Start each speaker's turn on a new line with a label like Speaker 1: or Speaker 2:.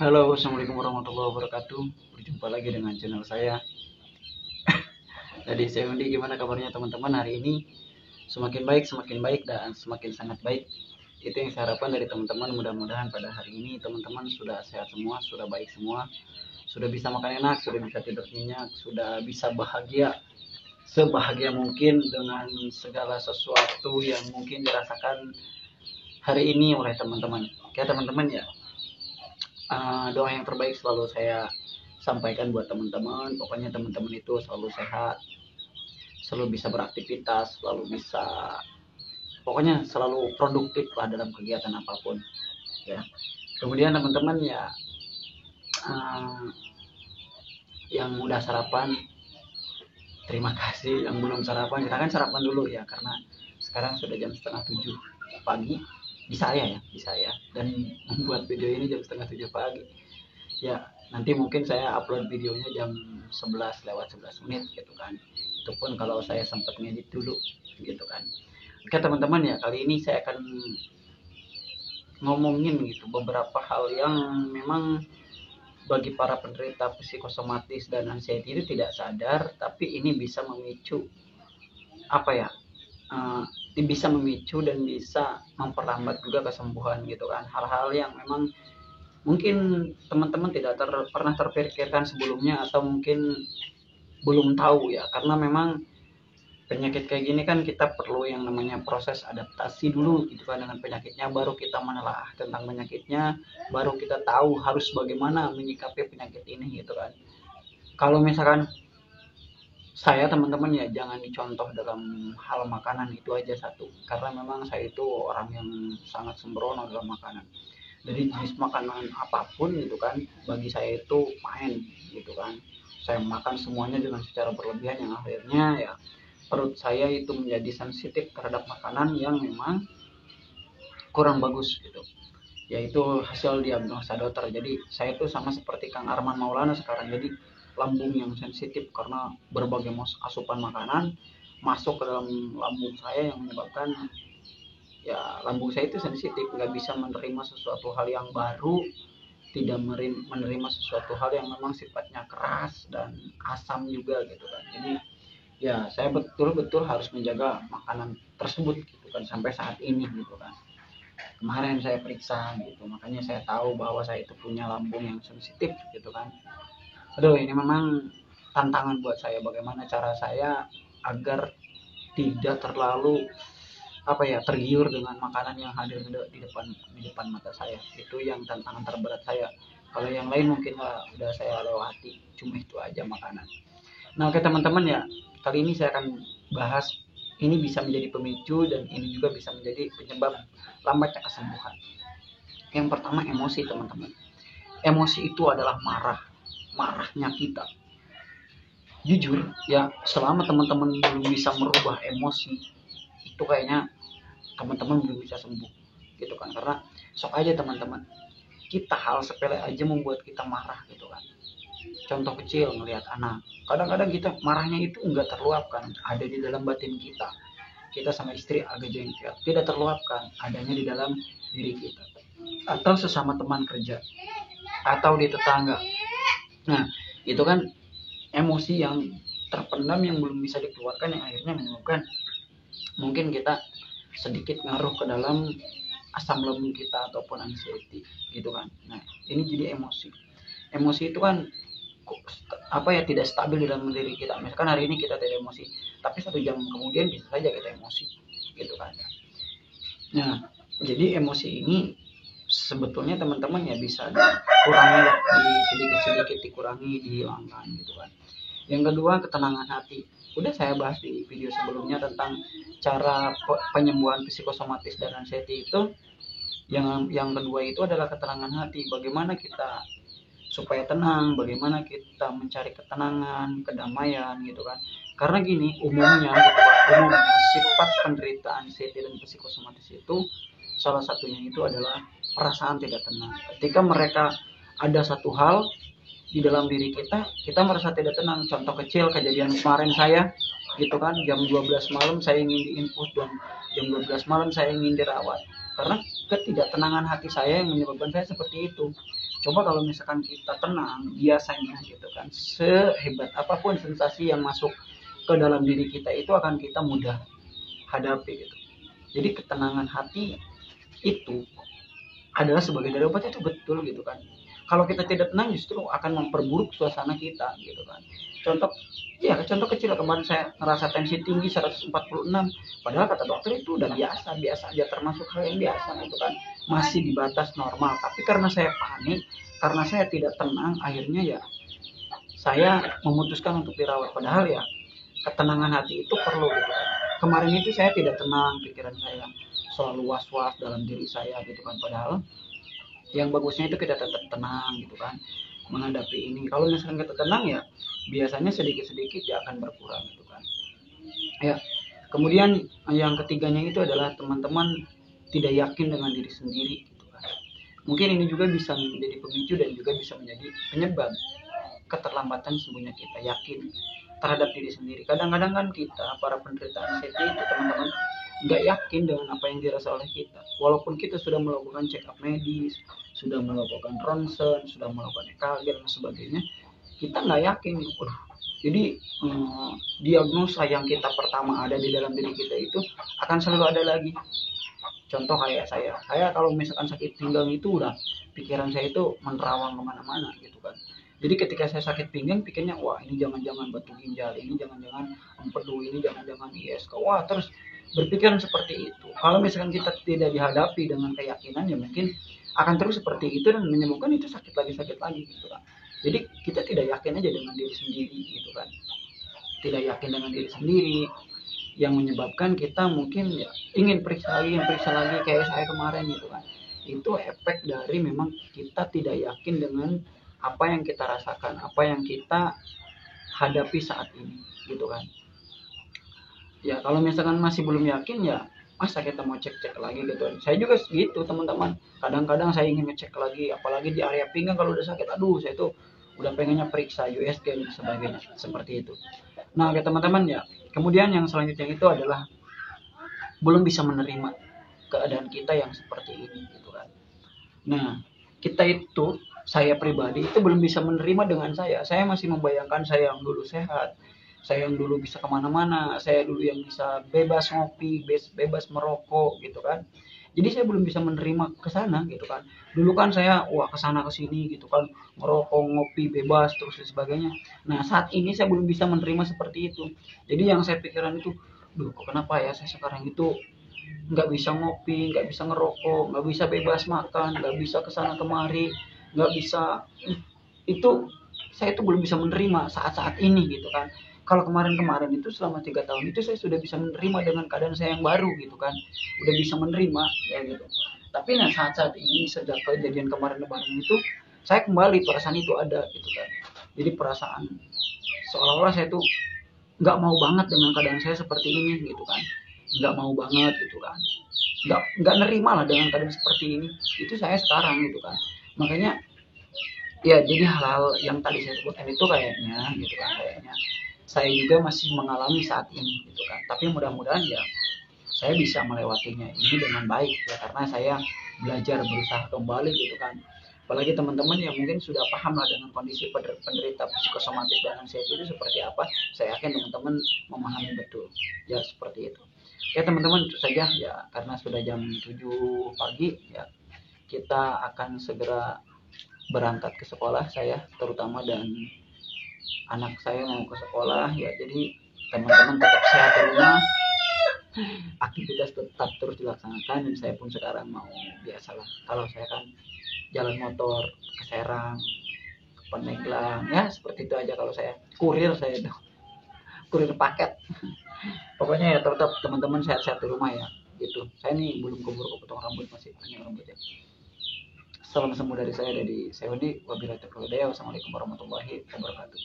Speaker 1: Halo, assalamualaikum warahmatullahi wabarakatuh. Berjumpa lagi dengan channel saya. Jadi saya undi gimana kabarnya teman-teman hari ini? Semakin baik dan semakin sangat baik. Itu yang saya harapkan dari teman-teman. Mudah-mudahan pada hari ini teman-teman sudah sehat semua, sudah baik semua, sudah bisa makan enak, sudah bisa tidur nyenyak, sudah bisa bahagia sebahagia mungkin dengan segala sesuatu yang mungkin dirasakan hari ini oleh teman-teman. Oke teman-teman ya, doa yang terbaik selalu saya sampaikan buat teman-teman. Pokoknya teman-teman itu selalu sehat, selalu bisa beraktivitas, selalu bisa, pokoknya selalu produktif lah dalam kegiatan apapun ya. Kemudian teman-teman ya, uh, yang udah sarapan terima kasih, yang belum sarapan kita kan sarapan dulu ya, karena sekarang sudah jam setengah 7 pagi di saya dan membuat video ini jam setengah 7 pagi ya. Nanti mungkin saya upload videonya jam 11 lewat 11 menit gitu kan, itu pun kalau saya sempat ngedit dulu gitu kan. Oke teman-teman ya, kali ini saya akan ngomongin gitu beberapa hal yang memang bagi para penderita psikosomatis dan anxiety itu tidak sadar, tapi ini bisa memicu apa ya, uh, bisa memicu dan bisa memperlambat juga kesembuhan gitu kan. Hal-hal yang memang mungkin teman-teman tidak pernah terpikirkan sebelumnya, atau mungkin belum tahu ya, karena memang penyakit kayak gini kan kita perlu yang namanya proses adaptasi dulu gitu kan dengan penyakitnya, baru kita menelaah tentang penyakitnya, baru kita tahu harus bagaimana menyikapi penyakit ini gitu kan. Kalau misalkan saya teman-teman ya, jangan dicontoh dalam hal makanan itu aja satu, karena memang saya itu orang yang sangat sembrono dalam makanan. Dari jenis makanan apapun gitu kan, bagi saya itu main gitu kan. Saya makan semuanya dengan secara berlebihan yang akhirnya ya perut saya itu menjadi sensitif terhadap makanan yang memang kurang bagus gitu. Yaitu hasil diagnosa dokter. Jadi saya itu sama seperti Kang Arman Maulana sekarang, jadi lambung yang sensitif karena berbagai asupan makanan masuk ke dalam lambung saya, yang menyebabkan ya lambung saya itu sensitif, nggak bisa menerima sesuatu hal yang baru, tidak menerima sesuatu hal yang memang sifatnya keras dan asam juga gitu kan. Jadi ya saya betul-betul harus menjaga makanan tersebut gitu kan, sampai saat ini gitu kan. Kemarin saya periksa gitu, makanya saya tahu bahwa saya itu punya lambung yang sensitif gitu kan. Aduh, ini memang tantangan buat saya, bagaimana cara saya agar tidak terlalu apa ya, tergiur dengan makanan yang hadir di depan mata saya. Itu yang tantangan terberat saya. Kalau yang lain mungkin udah saya lewati, cuma itu aja makanan. Nah oke teman-teman ya, kali ini saya akan bahas ini bisa menjadi pemicu dan ini juga bisa menjadi penyebab lambatnya kesembuhan. Yang pertama emosi teman-teman. Emosi itu adalah marahnya kita. Jujur ya, selama teman-teman belum bisa merubah emosi itu kayaknya teman-teman belum bisa sembuh gitu kan. Karena sok aja teman-teman, kita hal sepele aja membuat kita marah gitu kan. Contoh kecil, ngelihat anak, kadang-kadang kita marahnya itu enggak terluapkan, ada di dalam batin kita. Kita sama istri agak jengkel, tidak terluapkan, adanya di dalam diri kita, atau sesama teman kerja, atau di tetangga. Nah itu kan emosi yang terpendam yang belum bisa dikeluarkan, yang akhirnya menyebabkan mungkin kita sedikit ngaruh ke dalam asam lambung kita ataupun anxiety gitu kan. Nah ini jadi emosi itu kan apa ya, tidak stabil di dalam diri kita. Misalkan hari ini kita tidak emosi, tapi 1 jam kemudian bisa saja kita emosi gitu kan. Nah jadi emosi ini sebetulnya teman-teman ya bisa dikurangi lah, sedikit-sedikit dikurangi, dihilangkan gitu kan. Yang kedua, ketenangan hati. Udah saya bahas di video sebelumnya tentang cara penyembuhan psikosomatis dan anxiety itu. Yang kedua itu adalah ketenangan hati. Bagaimana kita supaya tenang, bagaimana kita mencari ketenangan, kedamaian gitu kan. Karena gini, umumnya gitu kan, umumnya sifat penderita anxiety dan psikosomatis itu salah satunya itu adalah perasaan tidak tenang. Ketika mereka ada satu hal di dalam diri kita, kita merasa tidak tenang. Contoh kecil kejadian kemarin saya gitu kan, jam 12 malam saya ingin diinfus dan jam 12 malam saya ingin dirawat, karena ketidaktenangan hati saya yang menyebabkan saya seperti itu. Coba kalau misalkan kita tenang, biasanya gitu kan, sehebat apapun sensasi yang masuk ke dalam diri kita itu akan kita mudah hadapi gitu. Jadi ketenangan hati itu adalah sebagai dari obat, itu betul gitu kan. Kalau kita tidak tenang justru akan memperburuk suasana kita gitu kan. Contoh, ya contoh kecil, kemarin saya ngerasa tensi tinggi 146, padahal kata dokter itu udah biasa biasa aja, termasuk hal yang biasa gitu kan, masih di batas normal. Tapi karena saya panik, karena saya tidak tenang, akhirnya ya saya memutuskan untuk dirawat. Padahal ya ketenangan hati itu perlu gitu kan. Kemarin itu saya tidak tenang, pikiran saya selalu was-was dalam diri saya gitu kan. Padahal yang bagusnya itu kita tetap tenang gitu kan menghadapi ini. Kalau misalkan kita tenang ya biasanya sedikit-sedikit ya akan berkurang gitu kan. Ya, kemudian yang ketiganya itu adalah teman-teman tidak yakin dengan diri sendiri gitu kan. Mungkin ini juga bisa menjadi pemicu dan juga bisa menjadi penyebab keterlambatan sembuhnya kita yakin terhadap diri sendiri. Kadang-kadang kan kita para penderita anxiety itu teman-teman nggak yakin dengan apa yang dirasa oleh kita, walaupun kita sudah melakukan check up medis, sudah melakukan ronsen, sudah melakukan EKG dan sebagainya, kita nggak yakin. Jadi diagnosa yang kita pertama ada di dalam diri kita itu akan selalu ada lagi. Contoh kayak saya kalau misalkan sakit pinggang itu udah pikiran saya itu menerawang kemana-mana gitu kan. Jadi ketika saya sakit pinggang, pikirnya wah ini jangan-jangan batu ginjal, ini jangan-jangan empedu, ini jangan-jangan ISK, wah terus berpikiran seperti itu. Kalau misalkan kita tidak dihadapi dengan keyakinan, ya mungkin akan terus seperti itu dan menyebabkan itu sakit lagi gitu kan. Jadi kita tidak yakin aja dengan diri sendiri gitu kan, tidak yakin dengan diri sendiri, yang menyebabkan kita mungkin ya ingin periksa lagi kayak saya kemarin gitu kan. Itu efek dari memang kita tidak yakin dengan apa yang kita rasakan, apa yang kita hadapi saat ini gitu kan. Ya kalau misalkan masih belum yakin ya masa kita mau cek-cek lagi gitu. Saya juga gitu teman-teman, kadang-kadang saya ingin ngecek lagi, apalagi di area pinggang kalau udah sakit, aduh saya tuh udah pengennya periksa USG dan sebagainya seperti itu. Nah oke teman-teman ya, kemudian yang selanjutnya itu adalah belum bisa menerima keadaan kita yang seperti ini gitu kan. Nah kita itu, saya pribadi itu belum bisa menerima dengan saya masih membayangkan saya yang dulu sehat, saya yang dulu bisa kemana-mana, saya dulu yang bisa bebas ngopi, bebas merokok gitu kan. Jadi saya belum bisa menerima ke sana gitu kan. Dulu kan saya wah ke sana ke sini gitu kan, merokok, ngopi bebas terus dan sebagainya. Nah, saat ini saya belum bisa menerima seperti itu. Jadi yang saya pikiran itu, duh kok kenapa ya saya sekarang itu nggak bisa ngopi, nggak bisa ngerokok, nggak bisa bebas makan, nggak bisa kesana kemari, nggak bisa itu. Saya itu belum bisa menerima saat-saat ini gitu kan. Kalau kemarin-kemarin itu selama 3 tahun itu saya sudah bisa menerima dengan keadaan saya yang baru gitu kan, udah bisa menerima ya gitu. Tapi nah saat-saat ini sejak kejadian kemarin lebaran itu saya kembali perasaan itu ada gitu kan. Jadi perasaan seolah-olah saya tuh nggak mau banget dengan keadaan saya seperti ini gitu kan, nggak mau banget gitu kan, nggak nerima lah dengan keadaan seperti ini. Itu saya sekarang gitu kan. Makanya ya jadi hal-hal yang tadi saya sebutkan itu kayaknya gitu kan, kayaknya saya juga masih mengalami saat ini gitu kan. Tapi mudah-mudahan ya saya bisa melewatinya ini dengan baik ya, karena saya belajar berusaha kembali gitu kan. Apalagi teman-teman yang mungkin sudah paham lah dengan kondisi penderita psikosomatis dan anxiety itu seperti apa, saya yakin teman-teman memahami betul ya seperti itu. Ya teman-teman, itu saja ya, karena sudah jam 7 pagi ya, kita akan segera berangkat ke sekolah saya terutama, dan anak saya mau ke sekolah ya. Jadi teman-teman tetap sehat di rumah, aktivitas tetap terus dilaksanakan, dan saya pun sekarang mau biasalah, kalau saya kan jalan motor ke Serang, ke Pandeglang ya, seperti itu aja. Kalau saya kurir, saya itu kurir paket. Pokoknya ya tetap teman-teman sehat-sehat di rumah ya gitu. Saya nih belum keburu potong rambut, masih panjang rambutnya. Salam sembuh dari saya, dari Seudi. Wabillahi taufiq wal hidayah. Wassalamualaikum warahmatullahi wabarakatuh.